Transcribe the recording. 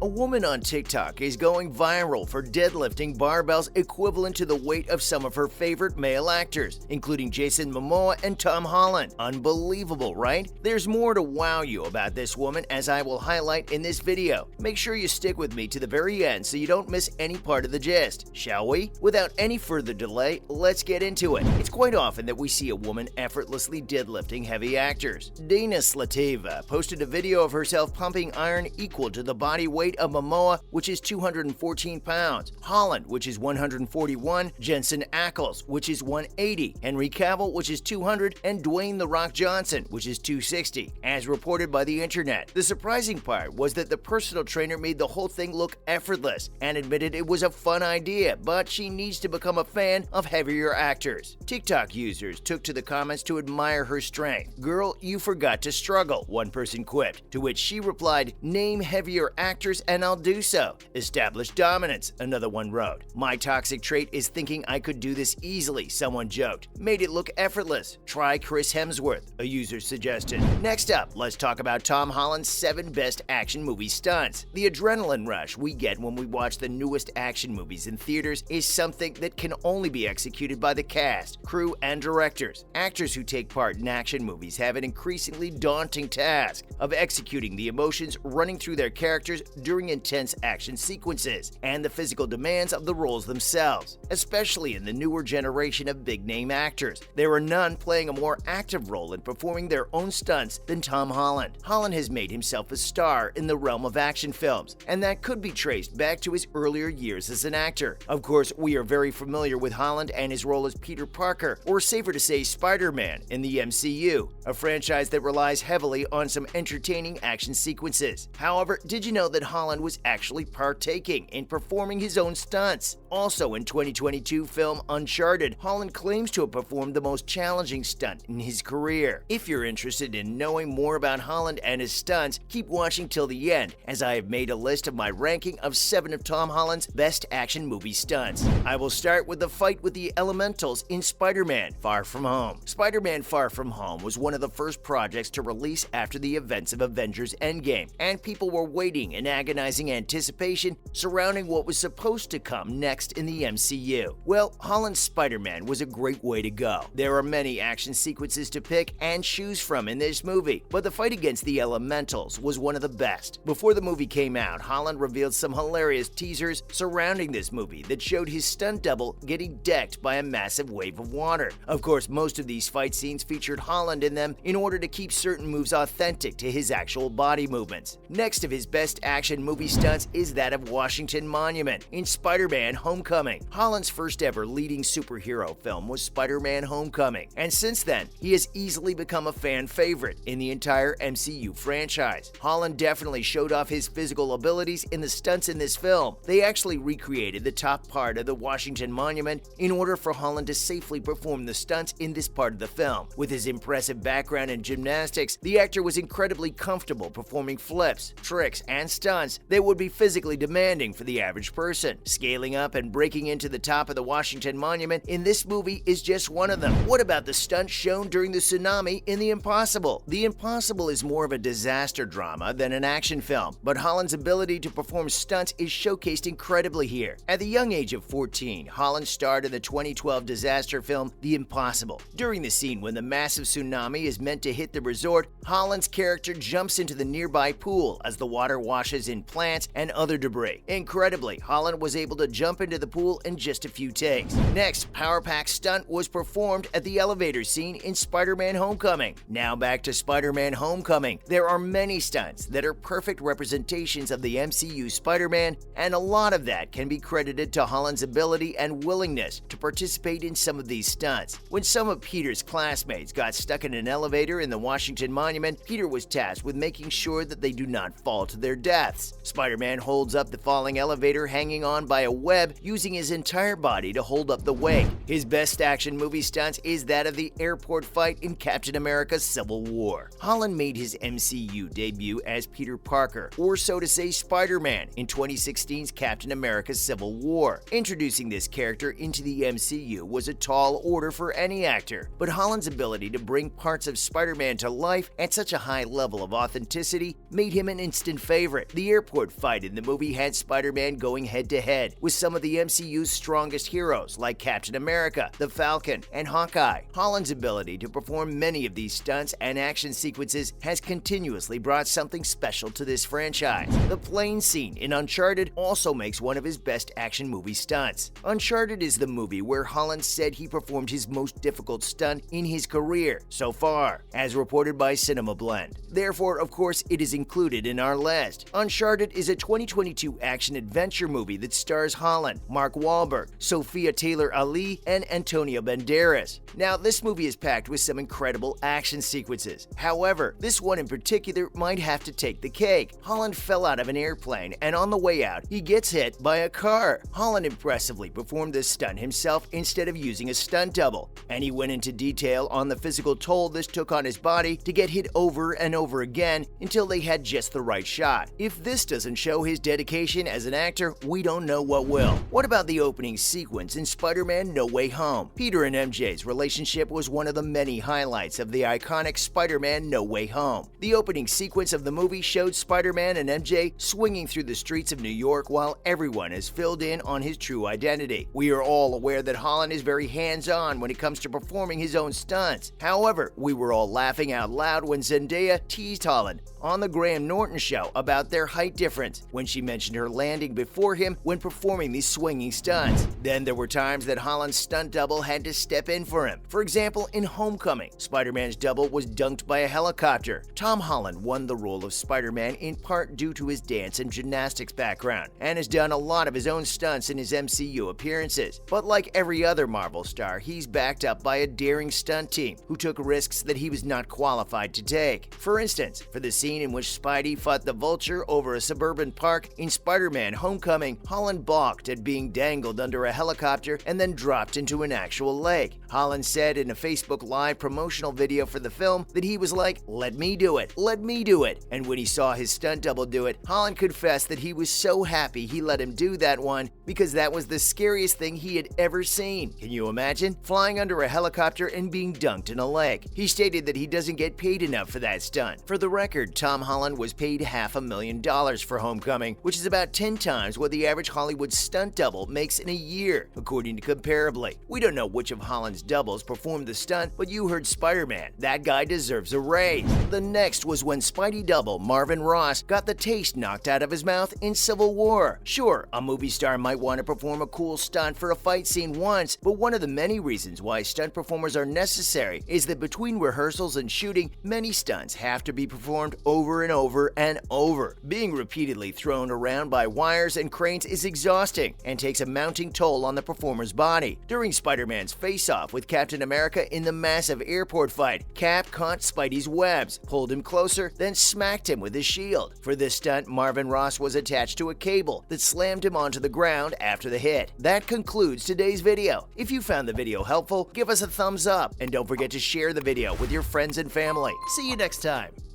A woman on TikTok is going viral for deadlifting barbells equivalent to the weight of some of her favorite male actors, including Jason Momoa and Tom Holland. Unbelievable, right? There's more to wow you about this woman, as I will highlight in this video. Make sure you stick with me to the very end so you don't miss any part of the gist, shall we? Without any further delay, let's get into it. It's quite often that we see a woman effortlessly deadlifting heavy actors. Dana Slateva posted a video of herself pumping iron equal to the body weight of Momoa, which is 214 pounds, Holland, which is 141, Jensen Ackles, which is 180, Henry Cavill, which is 200, and Dwayne "The Rock" Johnson, which is 260, as reported by the internet. The surprising part was that the personal trainer made the whole thing look effortless and admitted it was a fun idea, but she needs to become a fan of heavier actors. TikTok users took to the comments to admire her strength. "Girl, you forgot to struggle," one person quipped, to which she replied, "Name heavier actors and I'll do so." "Establish dominance," another one wrote. "My toxic trait is thinking I could do this easily," someone joked. "Made it look effortless. Try Chris Hemsworth," a user suggested. Next up, let's talk about Tom Holland's 7 best action movie stunts. The adrenaline rush we get when we watch the newest action movies in theaters is something that can only be executed by the cast, crew, and directors. Actors who take part in action movies have an increasingly daunting task of executing the emotions running through their characters during intense action sequences and the physical demands of the roles themselves, especially in the newer generation of big-name actors. There are none playing a more active role in performing their own stunts than Tom Holland. Holland has made himself a star in the realm of action films, and that could be traced back to his earlier years as an actor. Of course, we are very familiar with Holland and his role as Peter Parker, or safer to say Spider-Man, in the MCU, a franchise that relies heavily on some entertaining action sequences. However, did you know that Holland was actually partaking in performing his own stunts? Also in 2022 film Uncharted, Holland claims to have performed the most challenging stunt in his career. If you're interested in knowing more about Holland and his stunts, keep watching till the end, as I have made a list of my ranking of 7 of Tom Holland's best action movie stunts. I will start with the fight with the elementals in Spider-Man: Far From Home. Spider-Man: Far From Home was one of the first projects to release after the events of Avengers Endgame, and people were waiting in agonizing anticipation surrounding what was supposed to come next in the MCU. Well, Holland's Spider-Man was a great way to go. There are many action sequences to pick and choose from in this movie, but the fight against the elementals was one of the best. Before the movie came out, Holland revealed some hilarious teasers surrounding this movie that showed his stunt double getting decked by a massive wave of water. Of course, most of these fight scenes featured Holland in them in order to keep certain moves authentic to his actual body movements. Next of his best action movie stunts is that of Washington Monument in Spider-Man: Homecoming. Holland's first ever leading superhero film was Spider-Man: Homecoming, and since then, he has easily become a fan favorite in the entire MCU franchise. Holland definitely showed off his physical abilities in the stunts in this film. They actually recreated the top part of the Washington Monument in order for Holland to safely perform the stunts in this part of the film. With his impressive background in gymnastics, the actor was incredibly comfortable performing flips, tricks, and stunts that would be physically demanding for the average person. Scaling up and breaking into the top of the Washington Monument in this movie is just one of them. What about the stunt shown during the tsunami in The Impossible? The Impossible is more of a disaster drama than an action film, but Holland's ability to perform stunts is showcased incredibly here. At the young age of 14, Holland starred in the 2012 disaster film The Impossible. During the scene when the massive tsunami is meant to hit the resort, Holland's character jumps into the nearby pool as the water washes in plants and other debris. Incredibly, Holland was able to jump into the pool in just a few takes. Next, Power Pack stunt was performed at the elevator scene in Spider-Man: Homecoming. Now back to Spider-Man: Homecoming. There are many stunts that are perfect representations of the MCU Spider-Man, and a lot of that can be credited to Holland's ability and willingness to participate in some of these stunts. When some of Peter's classmates got stuck in an elevator in the Washington Monument, Peter was tasked with making sure that they do not fall to their deaths. Spider-Man holds up the falling elevator hanging on by a web, using his entire body to hold up the weight. His best action movie stunts is that of the airport fight in Captain America: Civil War. Holland made his MCU debut as Peter Parker, or so to say Spider-Man, in 2016's Captain America: Civil War. Introducing this character into the MCU was a tall order for any actor, but Holland's ability to bring parts of Spider-Man to life at such a high level of authenticity made him an instant favorite. The The airport fight in the movie had Spider-Man going head-to-head with some of the MCU's strongest heroes like Captain America, the Falcon, and Hawkeye. Holland's ability to perform many of these stunts and action sequences has continuously brought something special to this franchise. The plane scene in Uncharted also makes one of his best action movie stunts. Uncharted is the movie where Holland said he performed his most difficult stunt in his career so far, as reported by Cinema Blend. Therefore, of course, it is included in our list. Uncharted is a 2022 action-adventure movie that stars Holland, Mark Wahlberg, Sophia Taylor-Ali, and Antonio Banderas. Now, this movie is packed with some incredible action sequences. However, this one in particular might have to take the cake. Holland fell out of an airplane, and on the way out, he gets hit by a car. Holland impressively performed this stunt himself instead of using a stunt double, and he went into detail on the physical toll this took on his body to get hit over and over again until they had just the right shot. If this doesn't show his dedication as an actor, we don't know what will. What about the opening sequence in Spider-Man No Way Home? Peter and MJ's relationship was one of the many highlights of the iconic Spider-Man No Way Home. The opening sequence of the movie showed Spider-Man and MJ swinging through the streets of New York while everyone is filled in on his true identity. We are all aware that Holland is very hands-on when it comes to performing his own stunts. However, we were all laughing out loud when Zendaya teased Holland on the Graham Norton show about their height difference when she mentioned her landing before him when performing these swinging stunts. Then there were times that Holland's stunt double had to step in for him. For example, in Homecoming, Spider-Man's double was dunked by a helicopter. Tom Holland won the role of Spider-Man in part due to his dance and gymnastics background, and has done a lot of his own stunts in his MCU appearances. But like every other Marvel star, he's backed up by a daring stunt team who took risks that he was not qualified to take. For instance, for the scene in which Spidey fought the Vulture over a suburban park in Spider-Man Homecoming, Holland balked at being dangled under a helicopter and then dropped into an actual lake. Holland said in a Facebook Live promotional video for the film that he was like, "Let me do it, let me do it." And when he saw his stunt double do it, Holland confessed that he was so happy he let him do that one because that was the scariest thing he had ever seen. Can you imagine? Flying under a helicopter and being dunked in a lake. He stated that he doesn't get paid enough for that stunt. For the record, Tom Holland was paid $500,000 for Homecoming, which is about 10 times what the average Hollywood stunt double makes in a year, according to Comparably. We don't know which of Holland's doubles performed the stunt, but you heard Spider-Man. That guy deserves a raise. The next was when Spidey double Marvin Ross got the taste knocked out of his mouth in Civil War. Sure, a movie star might want to perform a cool stunt for a fight scene once, but one of the many reasons why stunt performers are necessary is that between rehearsals and shooting, many stunts have to be performed over and over and over. Being repeatedly thrown around by wires and cranes is exhausting and takes a mounting toll on the performer's body. During Spider-Man's face-off with Captain America in the massive airport fight, Cap caught Spidey's webs, pulled him closer, then smacked him with his shield. For this stunt, Marvin Ross was attached to a cable that slammed him onto the ground after the hit. That concludes today's video. If you found the video helpful, give us a thumbs up and don't forget to share the video with your friends and family. See you next time.